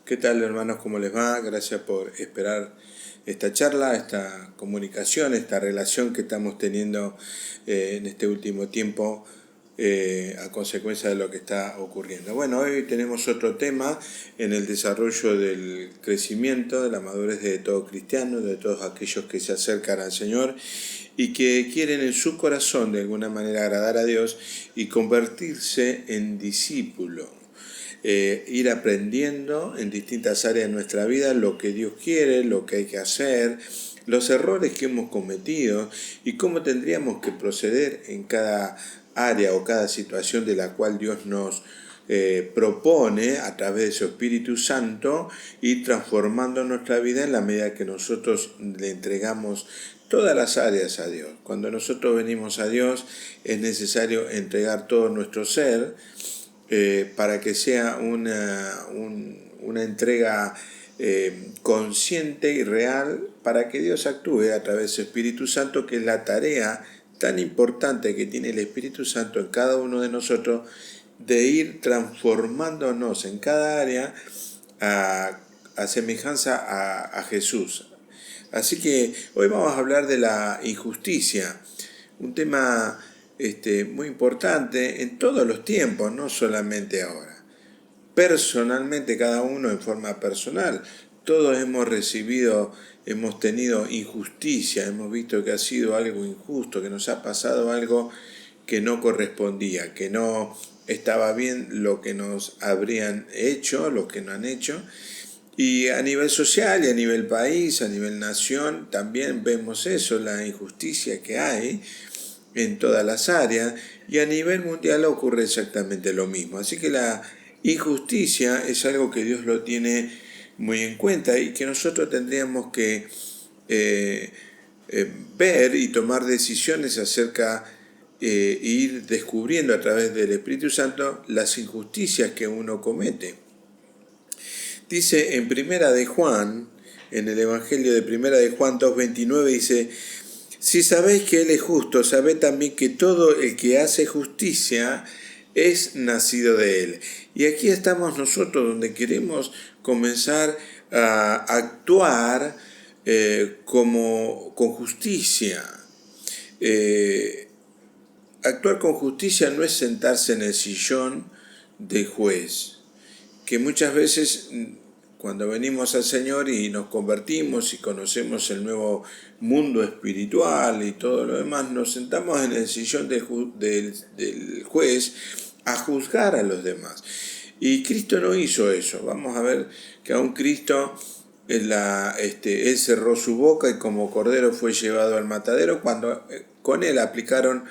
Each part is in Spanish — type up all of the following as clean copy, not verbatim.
¿Qué tal, hermanos? ¿Cómo les va? Gracias por esperar esta charla, esta comunicación, esta relación que estamos teniendo en este último tiempo a consecuencia de lo que está ocurriendo. Bueno, hoy tenemos otro tema en el desarrollo del crecimiento, de la madurez de todo cristiano, de todos aquellos que se acercan al Señor y que quieren en su corazón de alguna manera agradar a Dios y convertirse en discípulo. Ir aprendiendo en distintas áreas de nuestra vida lo que Dios quiere, lo que hay que hacer, los errores que hemos cometido y cómo tendríamos que proceder en cada área o cada situación de la cual Dios nos propone a través de su Espíritu Santo y transformando nuestra vida en la medida que nosotros le entregamos todas las áreas a Dios. Cuando nosotros venimos a Dios es necesario entregar todo nuestro ser, para que sea una entrega consciente y real, para que Dios actúe a través de su Espíritu Santo, que es la tarea tan importante que tiene el Espíritu Santo en cada uno de nosotros, de ir transformándonos en cada área a semejanza a Jesús. Así que hoy vamos a hablar de la injusticia, un tema muy importante en todos los tiempos, no solamente ahora. Personalmente, cada uno en forma personal, todos hemos tenido injusticia, hemos visto que ha sido algo injusto, que nos ha pasado algo que no correspondía, que no estaba bien lo que nos habrían hecho, lo que no han hecho. Y a nivel social y a nivel país, a nivel nación, también vemos eso, la injusticia que hay en todas las áreas, y a nivel mundial ocurre exactamente lo mismo. Así que la injusticia es algo que Dios lo tiene muy en cuenta y que nosotros tendríamos que ver y tomar decisiones acerca e ir descubriendo a través del Espíritu Santo las injusticias que uno comete. Dice en Primera de Juan, en el Evangelio de Primera de Juan 2:29, dice: si sabéis que Él es justo, sabed también que todo el que hace justicia es nacido de Él. Y aquí estamos nosotros donde queremos comenzar a actuar con justicia. Actuar con justicia no es sentarse en el sillón del juez, que muchas veces cuando venimos al Señor y nos convertimos y conocemos el nuevo mundo espiritual y todo lo demás, nos sentamos en el sillón del juez a juzgar a los demás. Y Cristo no hizo eso. Vamos a ver que aún Cristo, Él cerró su boca y como cordero fue llevado al matadero cuando con Él aplicaron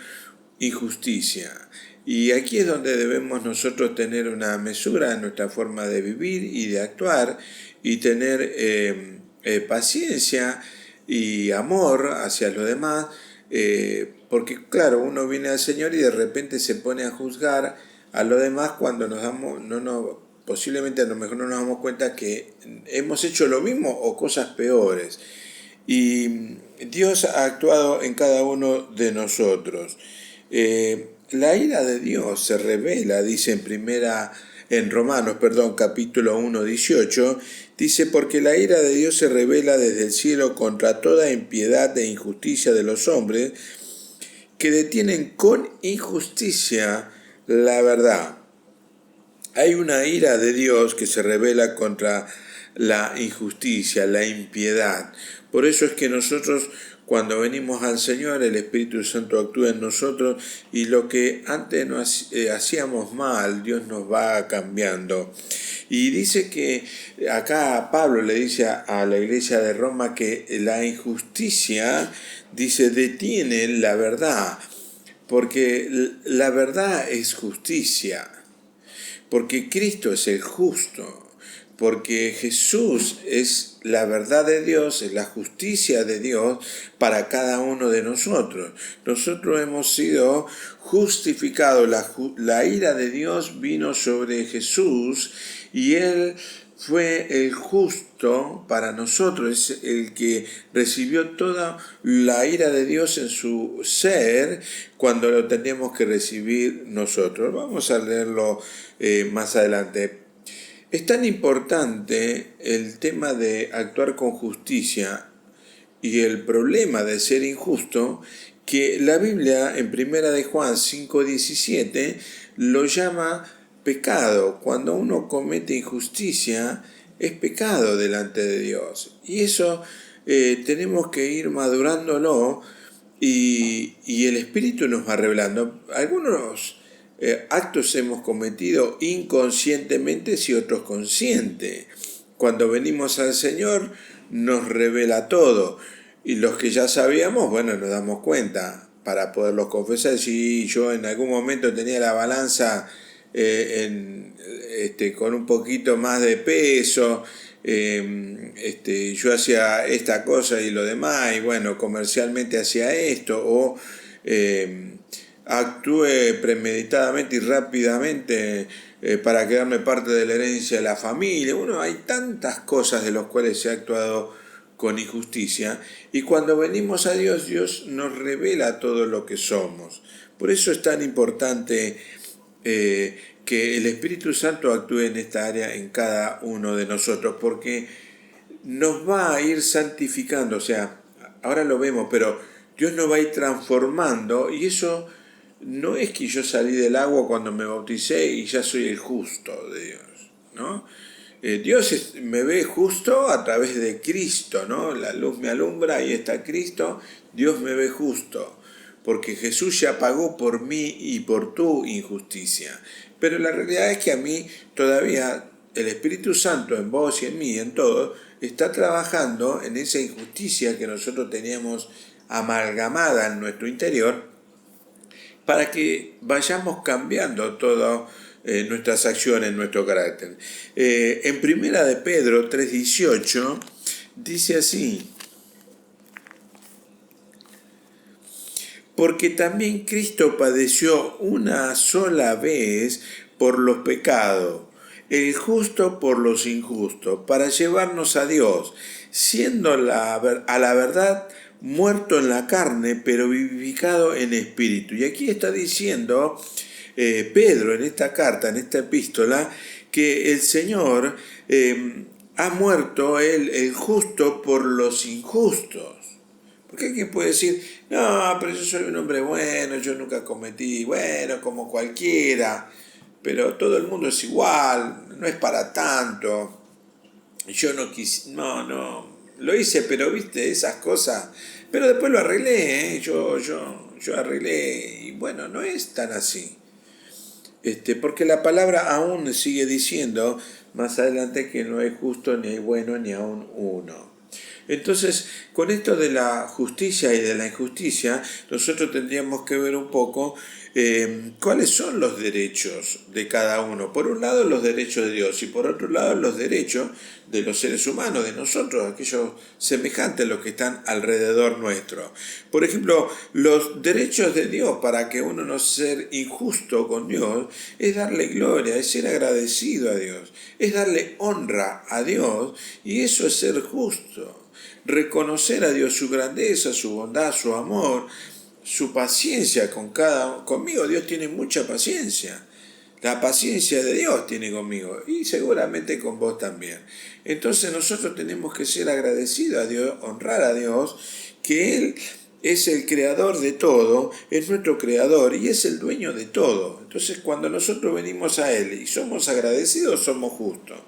injusticia. Y aquí es donde debemos nosotros tener una mesura en nuestra forma de vivir y de actuar y tener paciencia y amor hacia los demás, porque claro, uno viene al Señor y de repente se pone a juzgar a los demás cuando posiblemente a lo mejor no nos damos cuenta que hemos hecho lo mismo o cosas peores. Y Dios ha actuado en cada uno de nosotros. La ira de Dios se revela, dice en Romanos, capítulo 1:18, dice: porque la ira de Dios se revela desde el cielo contra toda impiedad e injusticia de los hombres que detienen con injusticia la verdad. Hay una ira de Dios que se revela contra la injusticia, la impiedad. Por eso es que nosotros, cuando venimos al Señor, el Espíritu Santo actúa en nosotros y lo que antes no hacíamos mal, Dios nos va cambiando. Y dice que acá Pablo le dice a la iglesia de Roma que la injusticia, dice, detiene la verdad, porque la verdad es justicia. Porque Cristo es el justo, porque Jesús es la verdad de Dios, es la justicia de Dios para cada uno de nosotros. Nosotros hemos sido justificados, la ira de Dios vino sobre Jesús y Él fue el justo para nosotros, es el que recibió toda la ira de Dios en su ser cuando lo teníamos que recibir nosotros. Vamos a leerlo más adelante. Es tan importante el tema de actuar con justicia y el problema de ser injusto que la Biblia en Primera de Juan 5:17 lo llama pecado. Cuando uno comete injusticia es pecado delante de Dios. Y eso tenemos que ir madurándolo y el Espíritu nos va revelando. Algunos actos hemos cometido inconscientemente y otros conscientes. Cuando venimos al Señor nos revela todo. Y los que ya sabíamos, bueno, nos damos cuenta para poderlos confesar. Si yo en algún momento tenía la balanza con un poquito más de peso, yo hacía esta cosa y lo demás, y bueno, comercialmente hacía esto, o actué premeditadamente y rápidamente para quedarme parte de la herencia de la familia. Bueno, hay tantas cosas de las cuales se ha actuado con injusticia, y cuando venimos a Dios, Dios nos revela todo lo que somos. Por eso es tan importante que el Espíritu Santo actúe en esta área en cada uno de nosotros, porque nos va a ir santificando. O sea, ahora lo vemos, pero Dios nos va a ir transformando, y eso no es que yo salí del agua cuando me bauticé y ya soy el justo de Dios, ¿no? Dios me ve justo a través de Cristo, ¿no? La luz me alumbra, ahí está Cristo, Dios me ve justo, porque Jesús ya pagó por mí y por tu injusticia. Pero la realidad es que a mí todavía el Espíritu Santo en vos y en mí, en todo, está trabajando en esa injusticia que nosotros teníamos amalgamada en nuestro interior, para que vayamos cambiando todas nuestras acciones, nuestro carácter. En Primera de Pedro 3:18 dice así: porque también Cristo padeció una sola vez por los pecados, el justo por los injustos, para llevarnos a Dios, siendo a la verdad muerto en la carne, pero vivificado en espíritu. Y aquí está diciendo Pedro en esta carta, en esta epístola, que el Señor ha muerto el justo por los injustos. Porque alguien puede decir, no, pero yo soy un hombre bueno, yo nunca cometí, bueno, como cualquiera, pero todo el mundo es igual, no es para tanto. Yo no quise, no, lo hice, pero viste, esas cosas, pero después lo arreglé, yo arreglé, y bueno, no es tan así. Porque la palabra aún sigue diciendo más adelante que no hay justo, ni hay bueno, ni aún uno. Entonces, con esto de la justicia y de la injusticia, nosotros tendríamos que ver un poco cuáles son los derechos de cada uno. Por un lado, los derechos de Dios, y por otro lado, los derechos de los seres humanos, de nosotros, aquellos semejantes a los que están alrededor nuestro. Por ejemplo, los derechos de Dios, para que uno no sea injusto con Dios, es darle gloria, es ser agradecido a Dios, es darle honra a Dios, y eso es ser justo. Reconocer a Dios su grandeza, su bondad, su amor, su paciencia conmigo. Dios tiene mucha paciencia. La paciencia de Dios tiene conmigo, y seguramente con vos también. Entonces nosotros tenemos que ser agradecidos a Dios, honrar a Dios, que Él es el creador de todo, es nuestro creador y es el dueño de todo. Entonces cuando nosotros venimos a Él y somos agradecidos, somos justos.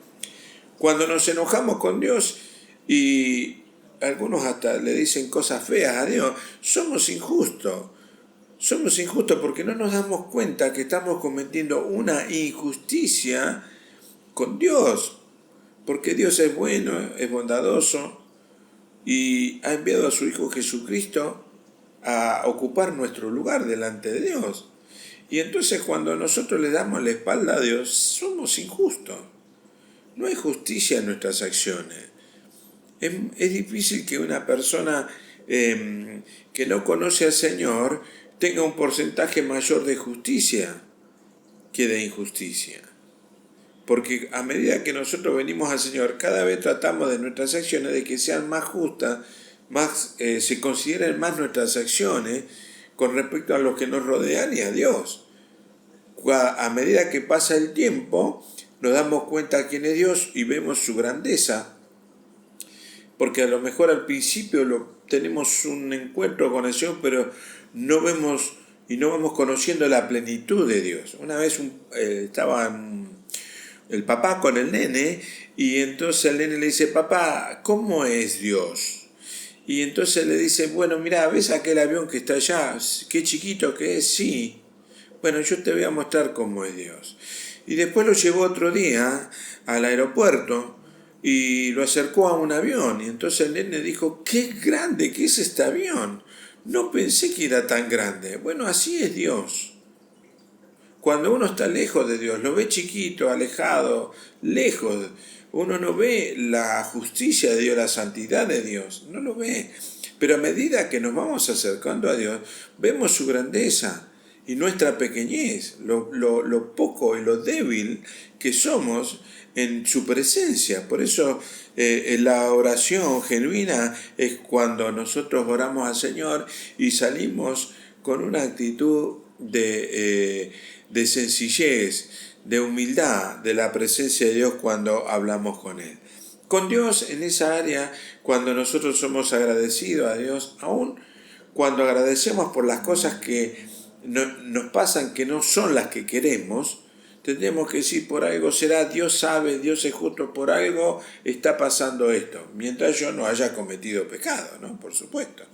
Cuando nos enojamos con Dios y algunos hasta le dicen cosas feas a Dios, somos injustos. Somos injustos porque no nos damos cuenta que estamos cometiendo una injusticia con Dios. Porque Dios es bueno, es bondadoso, y ha enviado a su Hijo Jesucristo a ocupar nuestro lugar delante de Dios. Y entonces cuando nosotros le damos la espalda a Dios, somos injustos. No hay justicia en nuestras acciones. Es difícil que una persona que no conoce al Señor tenga un porcentaje mayor de justicia que de injusticia. Porque a medida que nosotros venimos al Señor, cada vez tratamos de nuestras acciones de que sean más justas, más se consideren más nuestras acciones con respecto a los que nos rodean y a Dios. A medida que pasa el tiempo, nos damos cuenta quién es Dios y vemos su grandeza, porque a lo mejor al principio tenemos un encuentro con el Señor, pero no vemos y no vamos conociendo la plenitud de Dios. Una vez estaba el papá con el nene y entonces el nene le dice, papá, ¿cómo es Dios? Y entonces le dice, bueno, mira, ¿ves aquel avión que está allá? Qué chiquito que es, sí. Bueno, yo te voy a mostrar cómo es Dios. Y después lo llevó otro día al aeropuerto y lo acercó a un avión. Y entonces el nene dijo, qué grande que es este avión. No pensé que era tan grande. Bueno, así es Dios. Cuando uno está lejos de Dios, lo ve chiquito, alejado, lejos, uno no ve la justicia de Dios, la santidad de Dios, no lo ve. Pero a medida que nos vamos acercando a Dios, vemos su grandeza y nuestra pequeñez, lo poco y lo débil que somos en su presencia. Por eso la oración genuina es cuando nosotros oramos al Señor y salimos con una actitud de sencillez, de humildad, de la presencia de Dios cuando hablamos con Él. Con Dios en esa área, cuando nosotros somos agradecidos a Dios, aún cuando agradecemos por las cosas que nos pasan que no son las que queremos, tendremos que decir, por algo será, Dios sabe, Dios es justo, por algo está pasando esto, mientras yo no haya cometido pecado, ¿no? Por supuesto.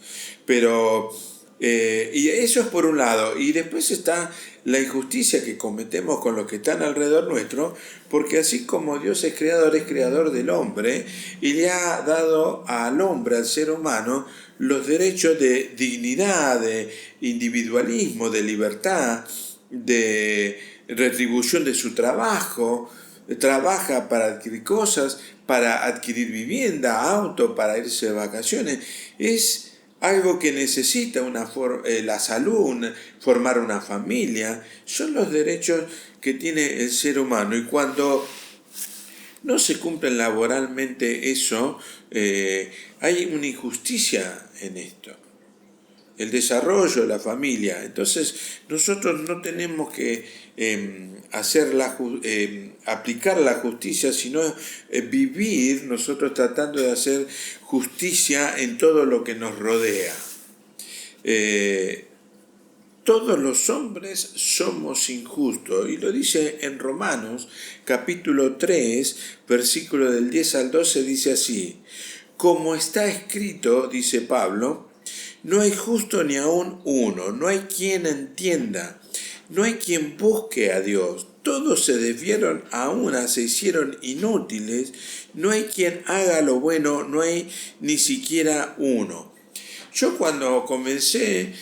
Pero, y eso es por un lado, y después está la injusticia que cometemos con los que están alrededor nuestro, porque así como Dios es creador del hombre, y le ha dado al hombre, al ser humano, los derechos de dignidad, de individualismo, de libertad, de retribución de su trabajo, trabaja para adquirir cosas, para adquirir vivienda, auto, para irse de vacaciones. Es algo que necesita la salud, formar una familia. Son los derechos que tiene el ser humano. Y cuando no se cumplen laboralmente eso, hay una injusticia en esto. El desarrollo de la familia. Entonces, nosotros no tenemos que aplicar la justicia, sino vivir nosotros tratando de hacer justicia en todo lo que nos rodea. Todos los hombres somos injustos, y lo dice en Romanos capítulo 3, versículo del 10 al 12, dice así: como está escrito, dice Pablo, no hay justo ni aun uno, no hay quien entienda, no hay quien busque a Dios. Todos se desviaron a una, se hicieron inútiles, no hay quien haga lo bueno, no hay ni siquiera uno. Yo cuando comencé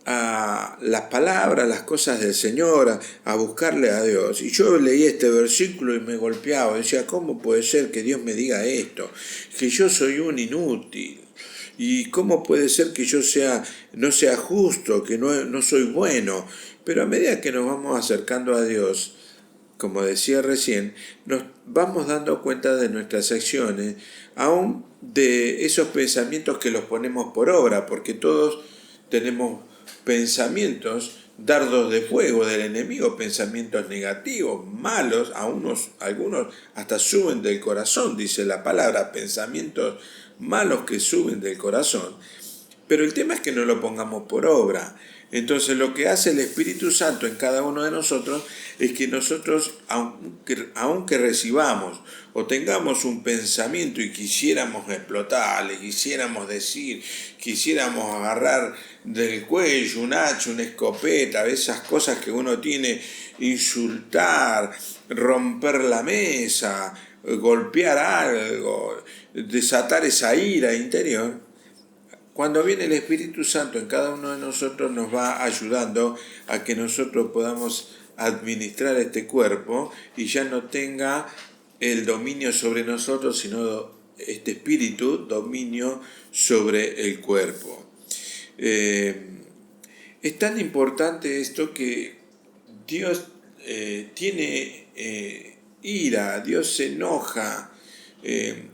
a las palabras, las cosas del Señor, a buscarle a Dios, y yo leí este versículo y me golpeaba, decía, ¿cómo puede ser que Dios me diga esto? Que yo soy un inútil. ¿Y cómo puede ser que yo no sea justo, que no soy bueno? Pero a medida que nos vamos acercando a Dios, como decía recién, nos vamos dando cuenta de nuestras acciones, aún de esos pensamientos que los ponemos por obra, porque todos tenemos pensamientos, dardos de fuego del enemigo, pensamientos negativos, malos, algunos hasta suben del corazón, dice la palabra, pensamientos malos que suben del corazón, pero el tema es que no lo pongamos por obra. Entonces lo que hace el Espíritu Santo en cada uno de nosotros es que nosotros, aunque recibamos o tengamos un pensamiento y quisiéramos explotar, le quisiéramos decir, quisiéramos agarrar del cuello un hacha, una escopeta, esas cosas que uno tiene, insultar, romper la mesa, golpear algo, desatar esa ira interior, cuando viene el Espíritu Santo en cada uno de nosotros nos va ayudando a que nosotros podamos administrar este cuerpo y ya no tenga el dominio sobre nosotros, sino este espíritu dominio sobre el cuerpo. Es tan importante esto que Dios tiene ira, Dios se enoja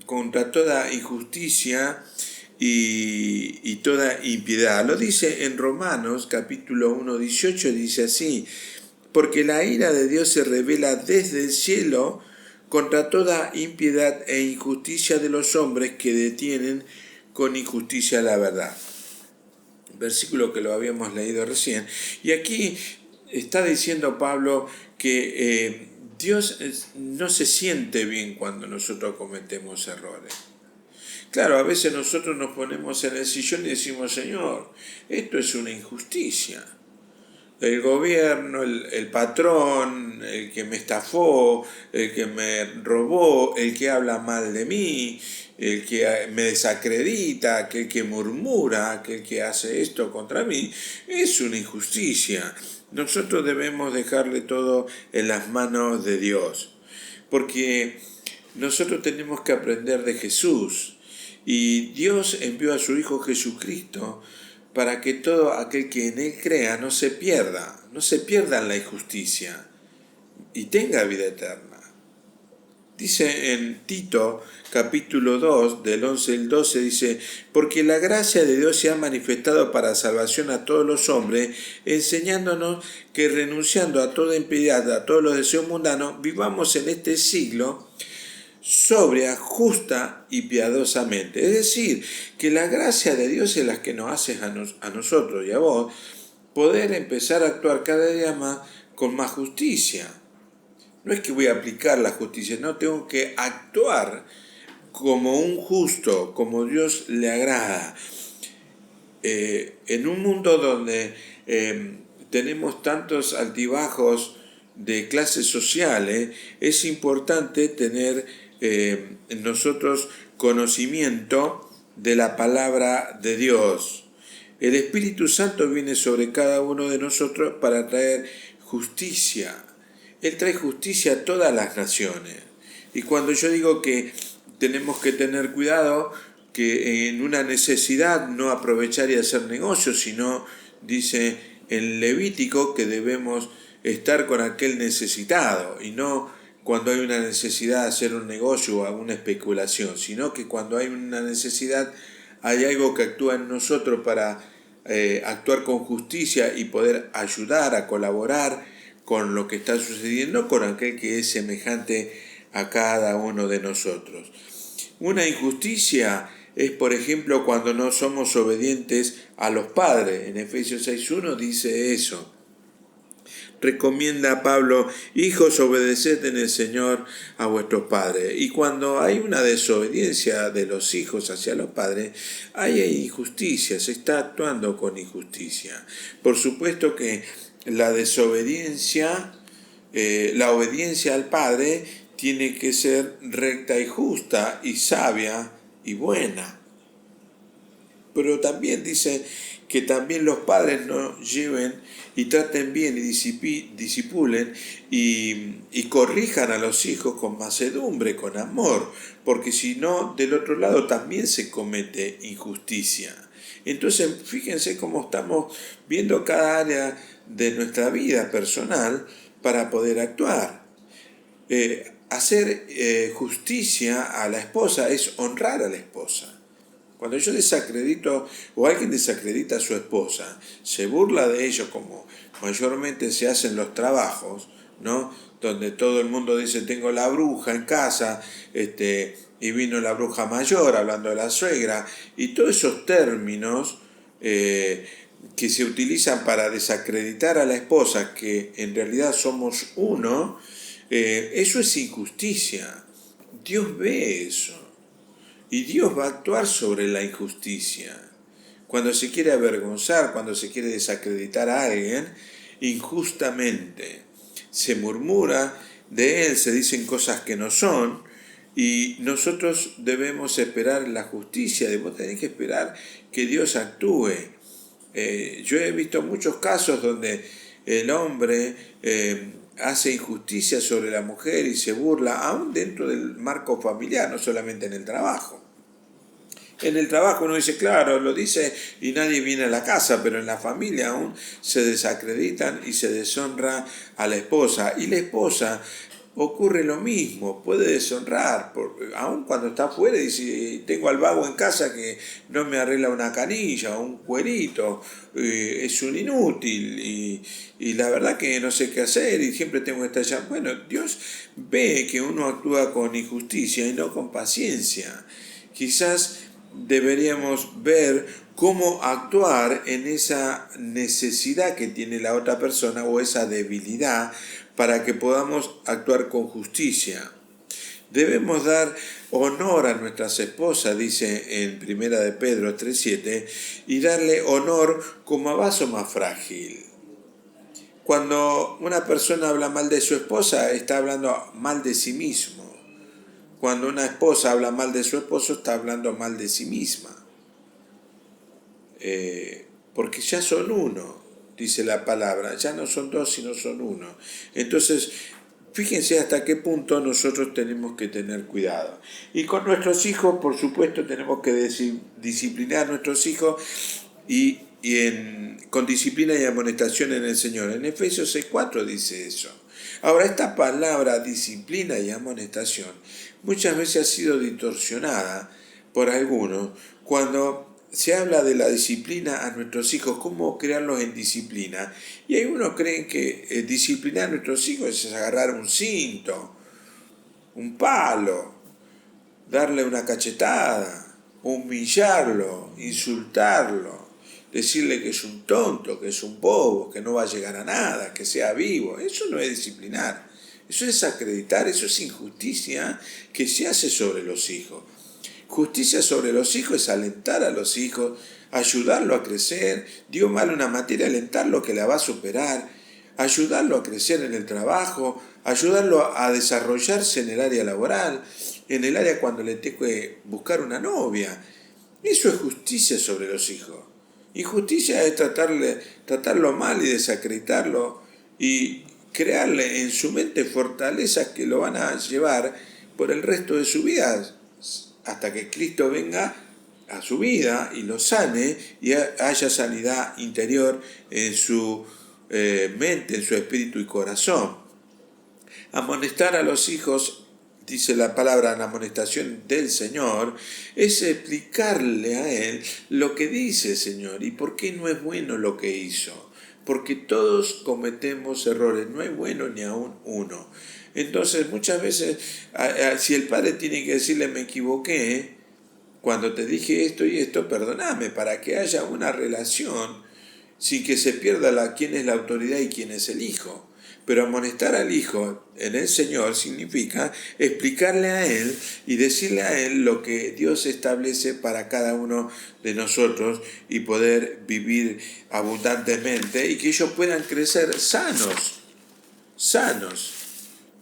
contra toda injusticia y toda impiedad. Lo dice en Romanos capítulo 1, 18, dice así: porque la ira de Dios se revela desde el cielo contra toda impiedad e injusticia de los hombres que detienen con injusticia la verdad. Versículo que lo habíamos leído recién. Y aquí está diciendo Pablo que Dios no se siente bien cuando nosotros cometemos errores. Claro, a veces nosotros nos ponemos en el sillón y decimos, Señor, esto es una injusticia. El gobierno, el patrón, el que me estafó, el que me robó, el que habla mal de mí, el que me desacredita, aquel que murmura, aquel que hace esto contra mí, es una injusticia. Nosotros debemos dejarle todo en las manos de Dios, porque nosotros tenemos que aprender de Jesús, y Dios envió a su Hijo Jesucristo para que todo aquel que en Él crea no se pierda en la injusticia y tenga vida eterna. Dice en Tito capítulo 2 del 11 al 12, dice, porque la gracia de Dios se ha manifestado para salvación a todos los hombres, enseñándonos que renunciando a toda impiedad, a todos los deseos mundanos, vivamos en este siglo sobria, justa y piadosamente. Es decir, que la gracia de Dios es la que nos hace a nosotros y a vos poder empezar a actuar cada día más con más justicia. No es que voy a aplicar la justicia, no, tengo que actuar como un justo, como Dios le agrada. En un mundo donde tenemos tantos altibajos de clases sociales, es importante tener en nosotros conocimiento de la palabra de Dios. El Espíritu Santo viene sobre cada uno de nosotros para traer justicia. Él trae justicia a todas las naciones. Y cuando yo digo que tenemos que tener cuidado, que en una necesidad no aprovechar y hacer negocios, sino dice en Levítico que debemos estar con aquel necesitado y no cuando hay una necesidad de hacer un negocio o alguna especulación, sino que cuando hay una necesidad hay algo que actúa en nosotros para actuar con justicia y poder ayudar a colaborar con lo que está sucediendo con aquel que es semejante a cada uno de nosotros. Una injusticia es, por ejemplo, cuando no somos obedientes a los padres. En Efesios 6.1 dice eso. Recomienda a Pablo, hijos, obedeced en el Señor a vuestros padres. Y cuando hay una desobediencia de los hijos hacia los padres, hay injusticia, se está actuando con injusticia. Por supuesto que la desobediencia, la obediencia al Padre tiene que ser recta y justa y sabia y buena. Pero también dice que también los padres no lleven y traten bien y disipulen y corrijan a los hijos con mansedumbre, con amor, porque si no, del otro lado también se comete injusticia. Entonces, fíjense cómo estamos viendo cada área de nuestra vida personal para poder actuar. Hacer justicia a la esposa es honrar a la esposa. Cuando yo desacredito o alguien desacredita a su esposa, se burla de ello como mayormente se hace en los trabajos, ¿no? Donde todo el mundo dice tengo la bruja en casa, y vino la bruja mayor, hablando de la suegra, y todos esos términos que se utilizan para desacreditar a la esposa, que en realidad somos uno, eso es injusticia. Dios ve eso. Y Dios va a actuar sobre la injusticia. Cuando se quiere avergonzar, cuando se quiere desacreditar a alguien, injustamente se murmura de él, se dicen cosas que no son, y nosotros debemos esperar la justicia, debemos tener que esperar que Dios actúe. Yo he visto muchos casos donde el hombre hace injusticia sobre la mujer y se burla, aún dentro del marco familiar, no solamente en el trabajo. En el trabajo uno dice, claro, lo dice y nadie viene a la casa, pero en la familia aún se desacreditan y se deshonra a la esposa. Y la esposa ocurre lo mismo, puede deshonrar, aun cuando está afuera y dice, tengo al vago en casa que no me arregla una canilla, un cuerito, es un inútil y la verdad que no sé qué hacer y siempre tengo que estar allá. Bueno, Dios ve que uno actúa con injusticia y no con paciencia. Quizás deberíamos ver cómo actuar en esa necesidad que tiene la otra persona o esa debilidad para que podamos actuar con justicia. Debemos dar honor a nuestras esposas, dice en Primera de Pedro 3:7, y darle honor como a vaso más frágil. Cuando una persona habla mal de su esposa, está hablando mal de sí mismo. Cuando una esposa habla mal de su esposo, está hablando mal de sí misma. Porque ya son uno, dice la palabra, ya no son dos, sino son uno. Entonces, fíjense hasta qué punto nosotros tenemos que tener cuidado. Y con nuestros hijos, por supuesto, tenemos que disciplinar a nuestros hijos con disciplina y amonestación en el Señor. En Efesios 6:4 dice eso. Ahora, esta palabra disciplina y amonestación muchas veces ha sido distorsionada por algunos cuando se habla de la disciplina a nuestros hijos, cómo crearlos en disciplina. Y algunos creen que disciplinar a nuestros hijos es agarrar un cinto, un palo, darle una cachetada, humillarlo, insultarlo, decirle que es un tonto, que es un bobo, que no va a llegar a nada, que sea vivo. Eso no es disciplinar, eso es desacreditar, eso es injusticia que se hace sobre los hijos. Justicia sobre los hijos es alentar a los hijos, ayudarlo a crecer, dio mal una materia, alentarlo que la va a superar, ayudarlo a crecer en el trabajo, ayudarlo a desarrollarse en el área laboral, en el área cuando le tengo que buscar una novia. Eso es justicia sobre los hijos. Injusticia es tratarlo mal y desacreditarlo y crearle en su mente fortalezas que lo van a llevar por el resto de su vida hasta que Cristo venga a su vida y lo sane y haya sanidad interior en su mente, en su espíritu y corazón. Amonestar a los hijos, dice la palabra en amonestación del Señor, es explicarle a Él lo que dice el Señor y por qué no es bueno lo que hizo. Porque todos cometemos errores, no es bueno ni aún uno. Entonces muchas veces, si el padre tiene que decirle me equivoqué, cuando te dije esto y esto, perdoname, para que haya una relación sin que se pierda quién es la autoridad y quién es el hijo. Pero amonestar al hijo en el Señor significa explicarle a él y decirle a él lo que Dios establece para cada uno de nosotros y poder vivir abundantemente y que ellos puedan crecer sanos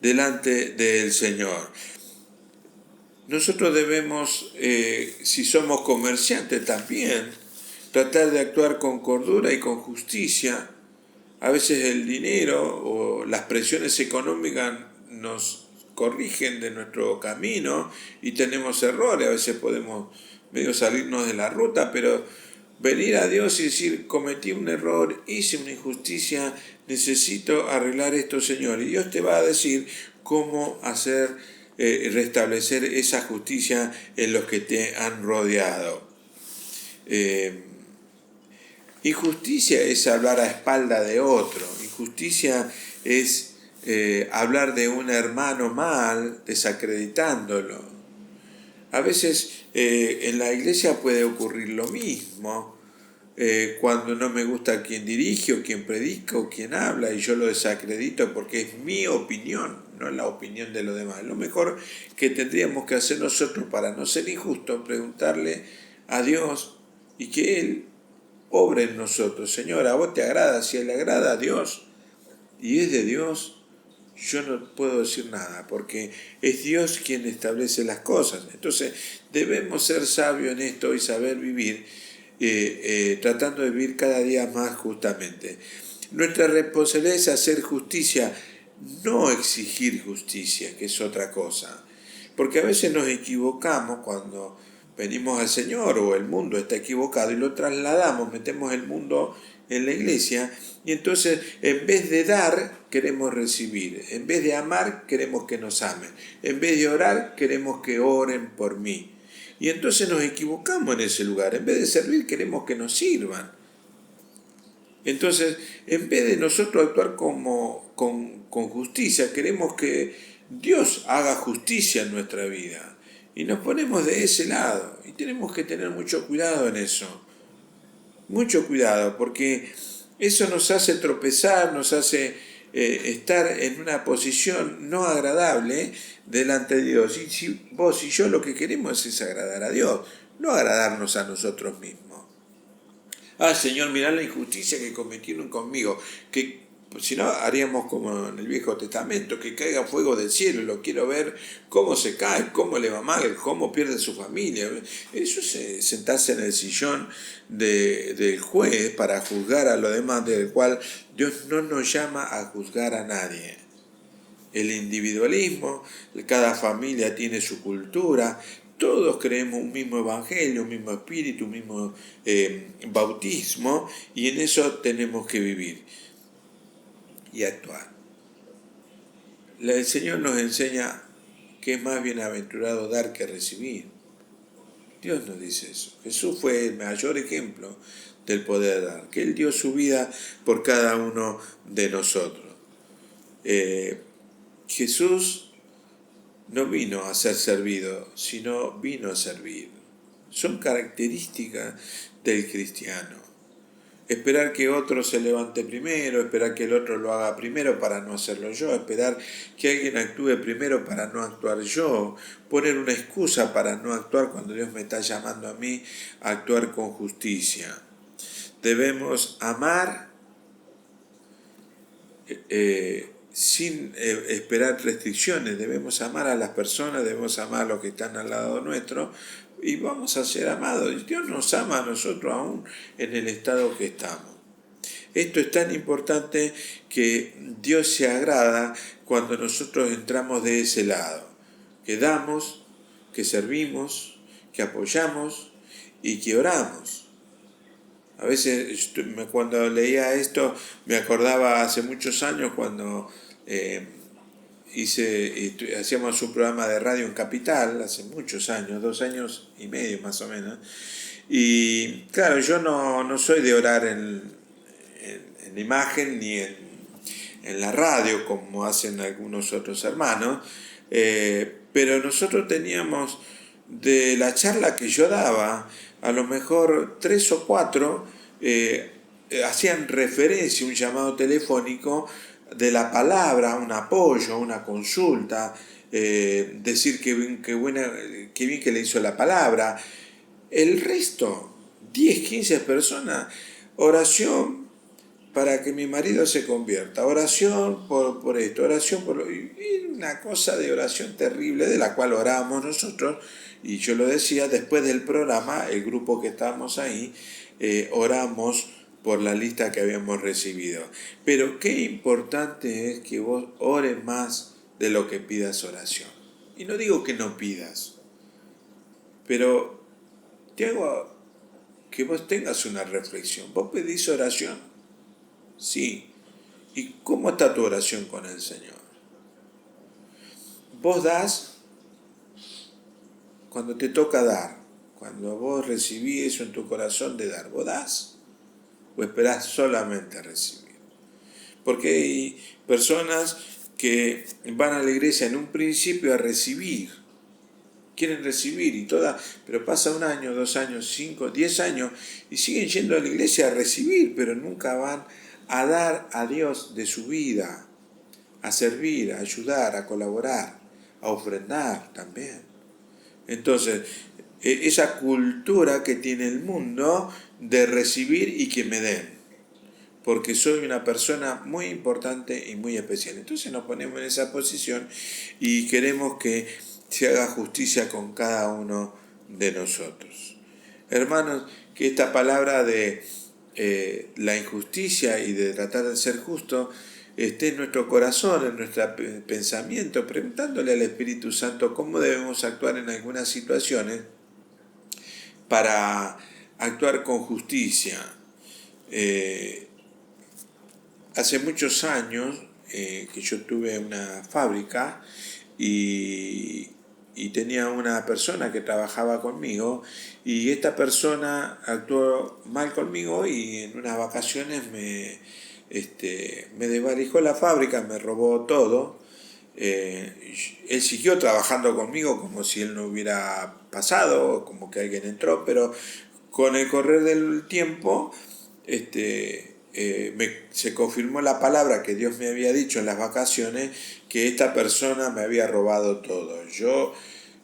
delante del Señor. Nosotros debemos, si somos comerciantes también, tratar de actuar con cordura y con justicia. A veces el dinero o las presiones económicas nos corrigen de nuestro camino y tenemos errores. A veces podemos medio salirnos de la ruta, pero venir a Dios y decir, cometí un error, hice una injusticia, necesito arreglar esto, Señor. Y Dios te va a decir cómo hacer, restablecer esa justicia en los que te han rodeado. Injusticia es hablar a espalda de otro. Injusticia es hablar de un hermano mal, desacreditándolo. A veces en la iglesia puede ocurrir lo mismo. Cuando no me gusta quien dirige o quien predica o quien habla y yo lo desacredito porque es mi opinión, no es la opinión de los demás. Lo mejor que tendríamos que hacer nosotros para no ser injustos, preguntarle a Dios y que Él obre en nosotros. Señor, a vos te agrada, si le agrada a Dios y es de Dios, yo no puedo decir nada, porque es Dios quien establece las cosas. Entonces debemos ser sabios en esto y saber vivir, tratando de vivir cada día más justamente. Nuestra responsabilidad es hacer justicia, no exigir justicia, que es otra cosa. Porque a veces nos equivocamos cuando venimos al Señor o el mundo está equivocado y lo trasladamos, metemos el mundo en la iglesia, y entonces en vez de dar queremos recibir, en vez de amar queremos que nos amen, en vez de orar queremos que oren por mí. Y entonces nos equivocamos en ese lugar, en vez de servir queremos que nos sirvan. Entonces, en vez de nosotros actuar con justicia, queremos que Dios haga justicia en nuestra vida. Y nos ponemos de ese lado. Y tenemos que tener mucho cuidado en eso. Mucho cuidado, porque eso nos hace tropezar, nos hace estar en una posición no agradable delante de Dios. Y si vos y yo lo que queremos es agradar a Dios, no agradarnos a nosotros mismos. Ah, Señor, mirá la injusticia que cometieron conmigo, que si no haríamos como en el Viejo Testamento, que caiga fuego del cielo, lo quiero ver cómo se cae, cómo le va mal, cómo pierde su familia. Eso es sentarse en el sillón del juez para juzgar a lo demás, del cual Dios no nos llama a juzgar a nadie. El individualismo, cada familia tiene su cultura, todos creemos un mismo evangelio, un mismo espíritu, un mismo bautismo, y en eso tenemos que vivir y actuar. El Señor nos enseña que es más bienaventurado dar que recibir. Dios nos dice eso. Jesús fue el mayor ejemplo del poder dar, que Él dio su vida por cada uno de nosotros. Jesús no vino a ser servido, sino vino a servir. Son características del cristiano. Esperar que otro se levante primero, esperar que el otro lo haga primero para no hacerlo yo, esperar que alguien actúe primero para no actuar yo, poner una excusa para no actuar cuando Dios me está llamando a mí a actuar con justicia. Debemos amar sin esperar restricciones, debemos amar a las personas, debemos amar a los que están al lado nuestro y vamos a ser amados. Dios nos ama a nosotros aún en el estado que estamos. Esto es tan importante que Dios se agrada cuando nosotros entramos de ese lado, que damos, que servimos, que apoyamos y que oramos. A veces cuando leía esto me acordaba hace muchos años cuando hacíamos un programa de radio en Capital, hace muchos años, 2 años y medio más o menos. Y claro, yo no soy de orar en imagen ni en la radio como hacen algunos otros hermanos, pero nosotros teníamos de la charla que yo daba, a lo mejor 3 o 4 hacían referencia, un llamado telefónico de la palabra, un apoyo, una consulta, decir que bien que le hizo la palabra. El resto, 10, 15 personas, oración para que mi marido se convierta, oración por esto, oración por lo... Y una cosa de oración terrible de la cual orábamos nosotros, y yo lo decía, después del programa, el grupo que estábamos ahí, oramos por la lista que habíamos recibido. Pero qué importante es que vos ores más de lo que pidas oración. Y no digo que no pidas, pero te hago que vos tengas una reflexión. ¿Vos pedís oración? Sí. ¿Y cómo está tu oración con el Señor? Vos das cuando te toca dar, cuando vos recibís eso en tu corazón de dar, ¿vos das o esperás solamente a recibir? Porque hay personas que van a la iglesia en un principio a recibir, quieren recibir y pero pasa 1 año, 2 años, 5, 10 años y siguen yendo a la iglesia a recibir, pero nunca van a dar a Dios de su vida, a servir, a ayudar, a colaborar, a ofrendar también. Entonces, esa cultura que tiene el mundo de recibir y que me den, porque soy una persona muy importante y muy especial. Entonces nos ponemos en esa posición y queremos que se haga justicia con cada uno de nosotros. Hermanos, que esta palabra de la injusticia y de tratar de ser justo esté en nuestro corazón, en nuestro pensamiento, preguntándole al Espíritu Santo cómo debemos actuar en algunas situaciones para actuar con justicia. Eh, Hace muchos años que yo tuve una fábrica y, y tenía una persona que trabajaba conmigo y esta persona actuó mal conmigo y en unas vacaciones me desvalijó la fábrica, me robó todo. Él siguió trabajando conmigo como si él no hubiera pasado, como que alguien entró, pero con el correr del tiempo se confirmó la palabra que Dios me había dicho en las vacaciones, que esta persona me había robado todo.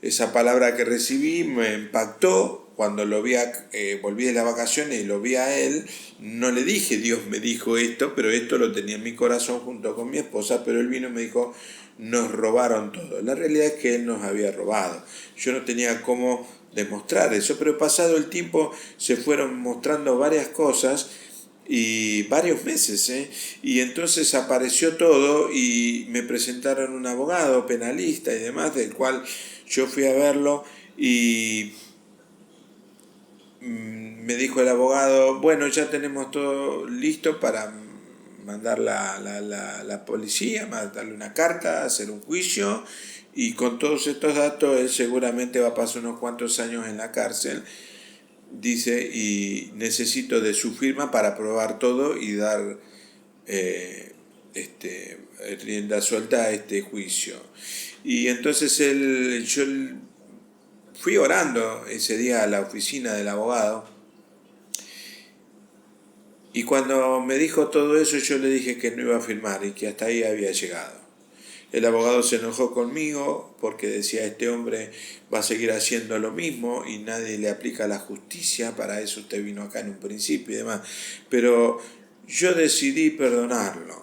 Esa palabra que recibí me impactó. Cuando volví de las vacaciones y lo vi a él, no le dije Dios me dijo esto, pero esto lo tenía en mi corazón junto con mi esposa, pero él vino y me dijo nos robaron todo. La realidad es que él nos había robado. Yo no tenía cómo demostrar eso, pero pasado el tiempo se fueron mostrando varias cosas y varios meses, y entonces apareció todo y me presentaron un abogado penalista y demás, del cual yo fui a verlo y me dijo el abogado, bueno, ya tenemos todo listo para mandar la policía, mandarle una carta, hacer un juicio, y con todos estos datos él seguramente va a pasar unos cuantos años en la cárcel, dice, y necesito de su firma para probar todo y dar eh, este, rienda suelta a este juicio. Y entonces yo fui orando ese día a la oficina del abogado y cuando me dijo todo eso yo le dije que no iba a firmar y que hasta ahí había llegado. El abogado se enojó conmigo porque decía este hombre va a seguir haciendo lo mismo y nadie le aplica la justicia, para eso usted vino acá en un principio y demás. Pero yo decidí perdonarlo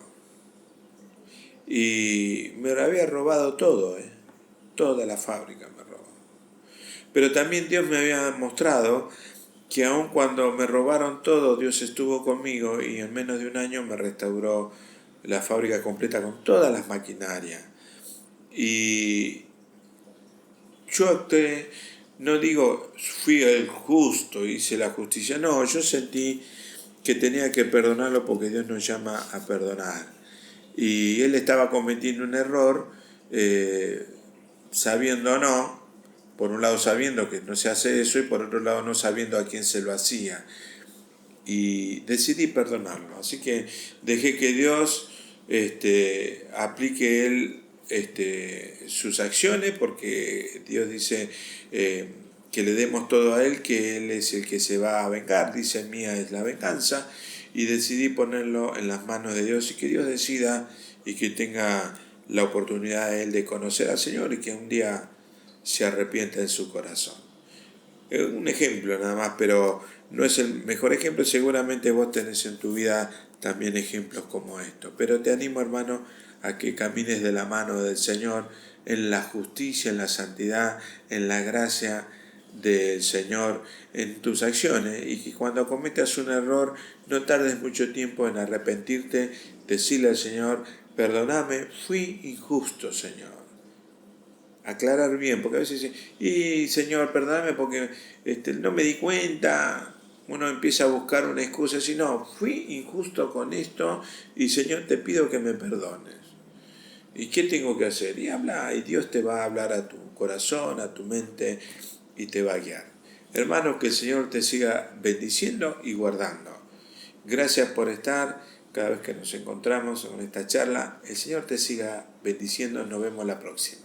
y me lo había robado todo, toda la fábrica me robó. Pero también Dios me había mostrado que aun cuando me robaron todo, Dios estuvo conmigo y en menos de un año me restauró la fábrica completa con todas las maquinarias. Y yo actué, no digo fui el justo, hice la justicia, no, yo sentí que tenía que perdonarlo porque Dios nos llama a perdonar. Y él estaba cometiendo un error, sabiendo o no, por un lado sabiendo que no se hace eso y por otro lado no sabiendo a quién se lo hacía. Y decidí perdonarlo. Así que dejé que Dios aplique él sus acciones, porque Dios dice que le demos todo a él, que él es el que se va a vengar, dice mía es la venganza, y decidí ponerlo en las manos de Dios y que Dios decida y que tenga la oportunidad de él de conocer al Señor y que un día se arrepienta en su corazón. Un ejemplo nada más, pero no es el mejor ejemplo, seguramente vos tenés en tu vida también ejemplos como esto. Pero te animo, hermano, a que camines de la mano del Señor en la justicia, en la santidad, en la gracia del Señor en tus acciones, y que cuando cometas un error no tardes mucho tiempo en arrepentirte, decirle al Señor, perdóname, fui injusto, Señor. Aclarar bien, porque a veces dicen, y Señor, perdóname porque no me di cuenta. Uno empieza a buscar una excusa, si no, fui injusto con esto y Señor, te pido que me perdones. ¿Y qué tengo que hacer? Y habla, y Dios te va a hablar a tu corazón, a tu mente, y te va a guiar. Hermanos, que el Señor te siga bendiciendo y guardando. Gracias por estar cada vez que nos encontramos en esta charla. El Señor te siga bendiciendo. Nos vemos la próxima.